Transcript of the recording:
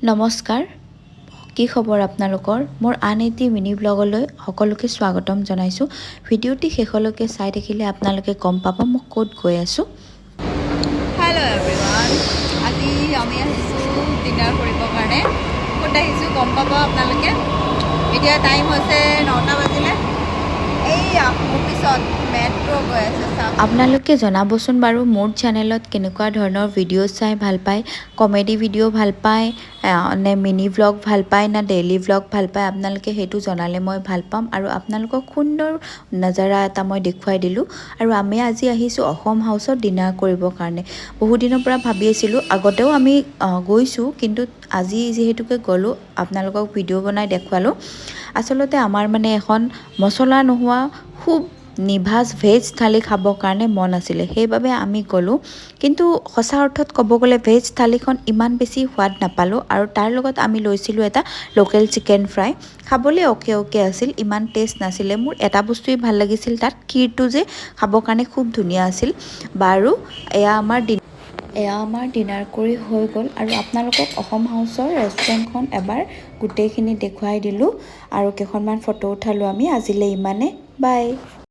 নমস্কাৰ কি খবৰ আপোনালোকৰ মোৰ আন এটি মিনি ব্লগলৈ সকলোকে স্বাগতম জনাইছো ভিডিঅ'টি শেষলৈকে চাই থাকিলে আপোনালোকে গম পাব মই ক'ত গৈ আছো হেল্ল' এভৰিৱান আজি আমি আহিছোঁ ডিনাৰ কৰিবৰ কাৰণে ক'ত আহিছোঁ গম পাব আপোনালোকে এতিয়া টাইম হৈছে 9টা বাজিলে এই মোৰ পিছত মেট্ৰ' গৈ আছে আপোনালোকে জনাবচোন বাৰু মোৰ চেনেলত কেনেকুৱা ধৰণৰ ভিডিঅ' চাই ভাল পায় কমেডি ভিডিঅ' ভাল পায় নে মিনি ব্লগ ভাল পায় না ডেইলি ব্লগ ভাল পায় আপোনালোকে সেইটো জনালে মই ভাল পাম আৰু আপোনালোকক সুন্দৰ নজাৰা এটা মই দেখুৱাই দিলোঁ আৰু আমি আজি আহিছোঁ অসম হাউচত ডিনাৰ কৰিবৰ কাৰণে বহু দিনৰ পৰা ভাবি আছিলোঁ আগতেও আমি গৈছোঁ কিন্তু আজি যিহেতুকে গ'লোঁ আপোনালোকক ভিডিঅ' বনাই দেখুৱালোঁ আচলতে আমাৰ মানে এখন মছলা নোহোৱা খুব নিভাজ ভেজ থালি খাবৰ কাৰণে মন আছিলে সেইবাবে আমি গ'লোঁ কিন্তু সঁচা অৰ্থত ক'ব গ'লে ভেজ থালিখন ইমান বেছি সোৱাদ নাপালোঁ আৰু তাৰ লগত আমি লৈছিলোঁ এটা লোকেল চিকেন ফ্ৰাই খাবলৈ অ'কে আছিল ইমান টেষ্ট নাছিলে মোৰ এটা বস্তুৱেই ভাল লাগিছিল তাত ক্ষীৰটো যে খাবৰ কাৰণে খুব ধুনীয়া আছিল বাৰু এয়া আমাৰ ডিনাৰ কৰি হৈ গ'ল আৰু আপোনালোকক অসম হাউচৰ ৰেষ্টুৰেণ্টখন এবাৰ গোটেইখিনি দেখুৱাই দিলোঁ আৰু কেইখনমান ফটো উঠালোঁ আমি আজিলৈ ইমানে বাই